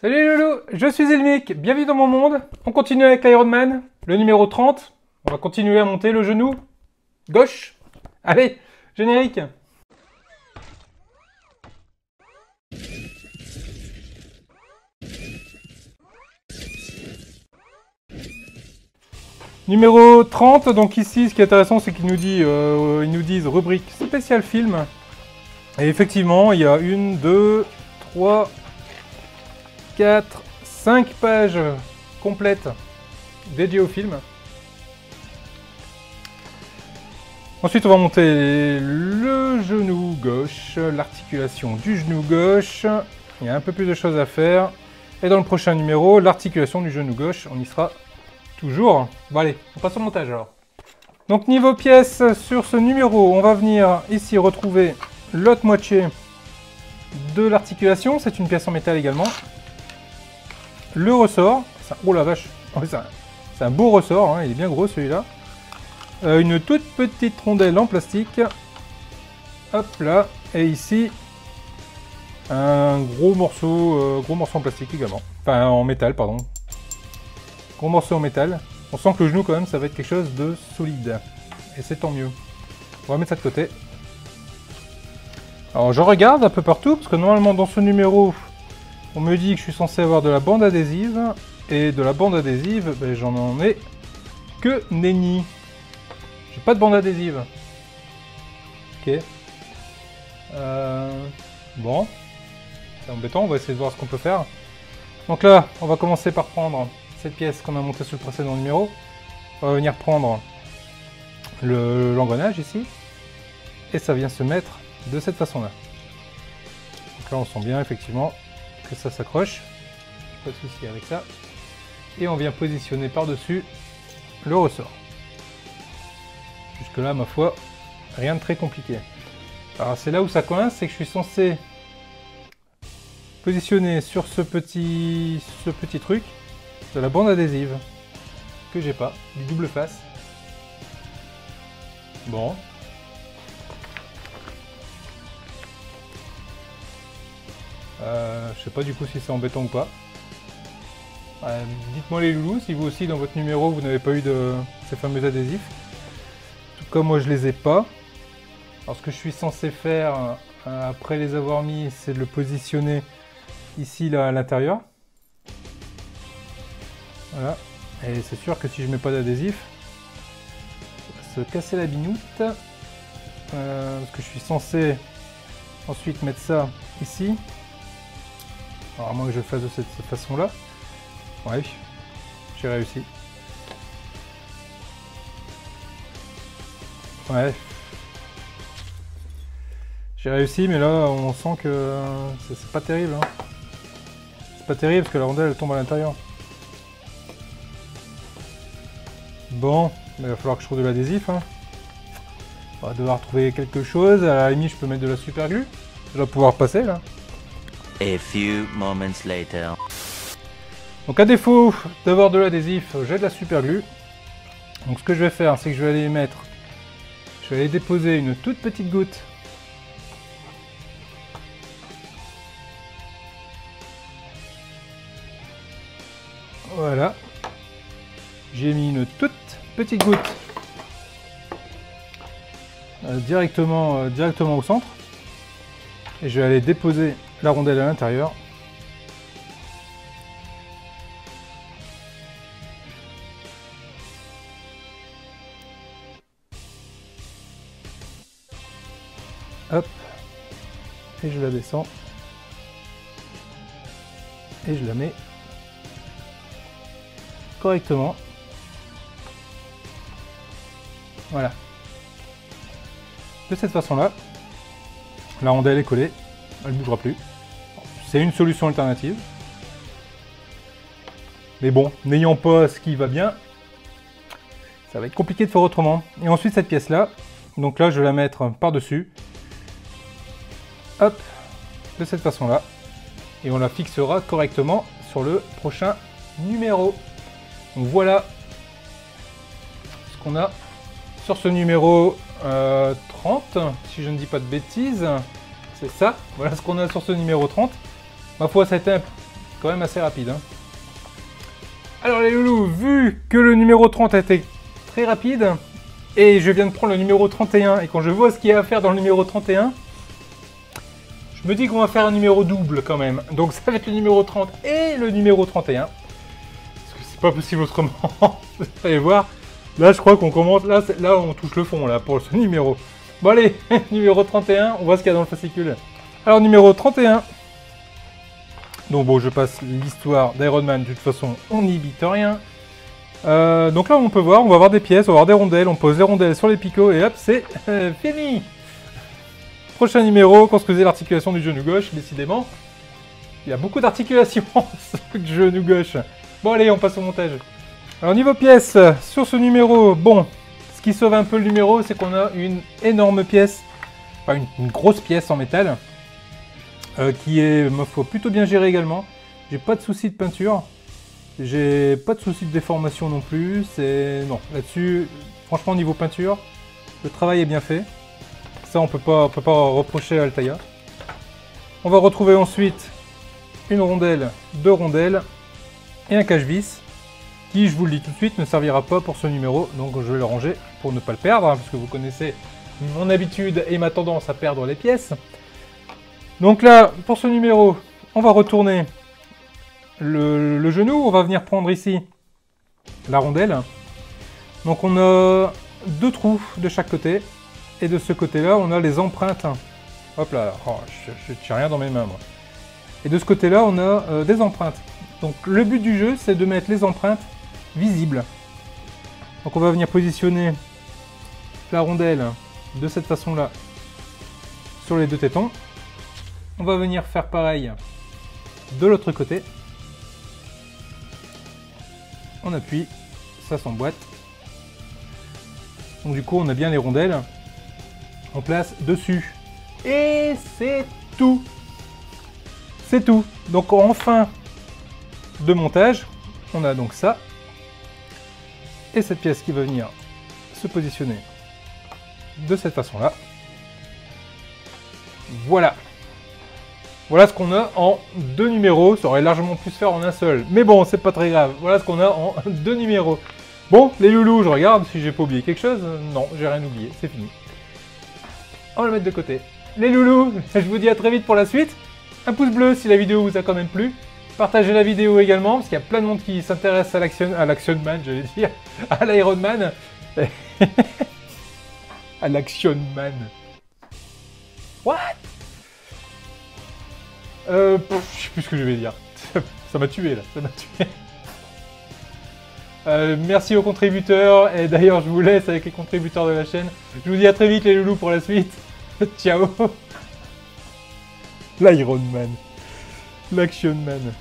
Salut les loulous, je suis Elmic, bienvenue dans mon monde. On continue avec l'Iron Man, le numéro 30. On va continuer à monter le genou gauche. Allez, générique. Numéro 30, donc ici ce qui est intéressant c'est qu'ils nous disent rubrique spécial film. Et effectivement il y a 1, 2, 3, 4, 5 pages complètes dédiées au film. Ensuite on va monter le genou gauche, l'articulation du genou gauche. Il y a un peu plus de choses à faire. Et dans le prochain numéro, l'articulation du genou gauche, on y sera toujours. Bon allez, on passe au montage alors. Donc niveau pièces, sur ce numéro, on va venir ici retrouver l'autre moitié de l'articulation. C'est une pièce en métal également. Le ressort. Oh la vache, c'est un beau ressort, hein, il est bien gros celui-là. Une toute petite rondelle en plastique. Hop là. Et ici, un gros morceau en plastique également. Enfin en métal, pardon. Gros morceau en métal. On sent que le genou quand même ça va être quelque chose de solide. Et c'est tant mieux. On va mettre ça de côté. Alors je regarde un peu partout parce que normalement dans ce numéro on me dit que je suis censé avoir de la bande adhésive. Et de la bande adhésive, ben, j'en ai que nenni. J'ai pas de bande adhésive. Ok. Bon. C'est embêtant, on va essayer de voir ce qu'on peut faire. Donc là, on va commencer par prendre cette pièce qu'on a montée sur le précédent numéro. On va venir prendre l'engrenage ici. Et ça vient se mettre de cette façon-là. Donc là, on sent bien effectivement que ça s'accroche. Pas de souci avec ça. Et on vient positionner par-dessus le ressort. Jusque là, ma foi, rien de très compliqué. Alors c'est là où ça coince, c'est que je suis censé positionner sur ce petit truc de la bande adhésive que j'ai pas, du double face. Bon. Je sais pas du coup si c'est embêtant ou pas. Dites-moi les loulous si vous aussi dans votre numéro vous n'avez pas eu de ces fameux adhésifs. En tout cas moi je les ai pas. Alors ce que je suis censé faire après les avoir mis, c'est de le positionner ici là à l'intérieur. Voilà. Et c'est sûr que si je mets pas d'adhésif, ça va se casser la binoute. Parce que je suis censé ensuite mettre ça ici. Alors à moins que je le fasse de cette façon là. Ouais, j'ai réussi. Ouais. J'ai réussi, mais là on sent que c'est pas terrible. Hein. C'est pas terrible parce que la rondelle elle tombe à l'intérieur. Bon, il va falloir que je trouve de l'adhésif. Hein. On va devoir trouver quelque chose. À la limite, je peux mettre de la super glue. Je dois pouvoir passer là. A few moments later. Donc à défaut d'avoir de l'adhésif, j'ai de la super glue. Donc ce que je vais faire, c'est que je vais aller mettre, je vais aller déposer une toute petite goutte. Voilà. J'ai mis une toute petite goutte directement au centre. Et je vais aller déposer la rondelle à l'intérieur. Hop, et je la descends, et je la mets correctement. Voilà. De cette façon-là, la rondelle est collée, elle ne bougera plus. C'est une solution alternative. Mais bon, n'ayant pas ce qui va bien, ça va être compliqué de faire autrement. Et ensuite cette pièce-là, donc là je vais la mettre par-dessus. Hop, de cette façon-là. Et on la fixera correctement sur le prochain numéro. Donc voilà ce qu'on a sur ce numéro 30, si je ne dis pas de bêtises. C'est ça, voilà ce qu'on a sur ce numéro 30. Ma foi, ça a été quand même assez rapide. Hein. Alors les loulous, vu que le numéro 30 a été très rapide, et je viens de prendre le numéro 31, et quand je vois ce qu'il y a à faire dans le numéro 31, je me dis qu'on va faire un numéro double quand même. Donc ça va être le numéro 30 et le numéro 31. Parce que c'est pas possible autrement. Vous allez voir. Là je crois qu'on commence. Là on touche le fond là pour ce numéro. Bon allez, numéro 31, on voit ce qu'il y a dans le fascicule. Alors numéro 31. Donc bon, je passe l'histoire d'Iron Man, de toute façon on n'y bite rien. Donc là on peut voir, on va avoir des pièces, on va avoir des rondelles, on pose les rondelles sur les picots et hop, c'est fini. Prochain numéro, construisez l'articulation du genou gauche, décidément. Il y a beaucoup d'articulations du genou gauche. Bon allez, on passe au montage. Alors niveau pièces, sur ce numéro, bon, ce qui sauve un peu le numéro, c'est qu'on a une énorme pièce, enfin une grosse pièce en métal, qui est, ma foi, plutôt bien gérée également. J'ai pas de soucis de peinture, j'ai pas de soucis de déformation non plus. C'est non, là-dessus, franchement niveau peinture, le travail est bien fait. Ça, on peut pas reprocher à Altaïa. On va retrouver ensuite une rondelle, deux rondelles et un cache-vis qui, je vous le dis tout de suite, ne servira pas pour ce numéro. Donc je vais le ranger pour ne pas le perdre, hein, parce que vous connaissez mon habitude et ma tendance à perdre les pièces. Donc là, pour ce numéro, on va retourner le genou. On va venir prendre ici la rondelle. Donc on a deux trous de chaque côté. Et de ce côté-là, on a les empreintes. Hop là, oh, je tiens rien dans mes mains, moi. Et de ce côté-là, on a des empreintes. Donc le but du jeu, c'est de mettre les empreintes visibles. Donc on va venir positionner la rondelle de cette façon-là sur les deux tétons. On va venir faire pareil de l'autre côté. On appuie, ça s'emboîte. Donc du coup, on a bien les rondelles en place dessus. Et c'est tout. C'est tout. Donc en fin de montage, on a donc ça. Et cette pièce qui va venir se positionner de cette façon-là. Voilà. Voilà ce qu'on a en deux numéros. Ça aurait largement pu se faire en un seul. Mais bon, c'est pas très grave. Voilà ce qu'on a en deux numéros. Bon, les loulous, je regarde si j'ai pas oublié quelque chose. Non, j'ai rien oublié. C'est fini. On va le mettre de côté. Les loulous, je vous dis à très vite pour la suite. Un pouce bleu si la vidéo vous a quand même plu. Partagez la vidéo également, parce qu'il y a plein de monde qui s'intéresse à l'Action Man, j'allais dire. À l'Iron Man. À l'Action Man. What? Je sais plus ce que je vais dire. Ça m'a tué là, ça m'a tué. Merci aux contributeurs, et d'ailleurs je vous laisse avec les contributeurs de la chaîne. Je vous dis à très vite les loulous pour la suite. Ciao. L'Iron Man. L'Action Man.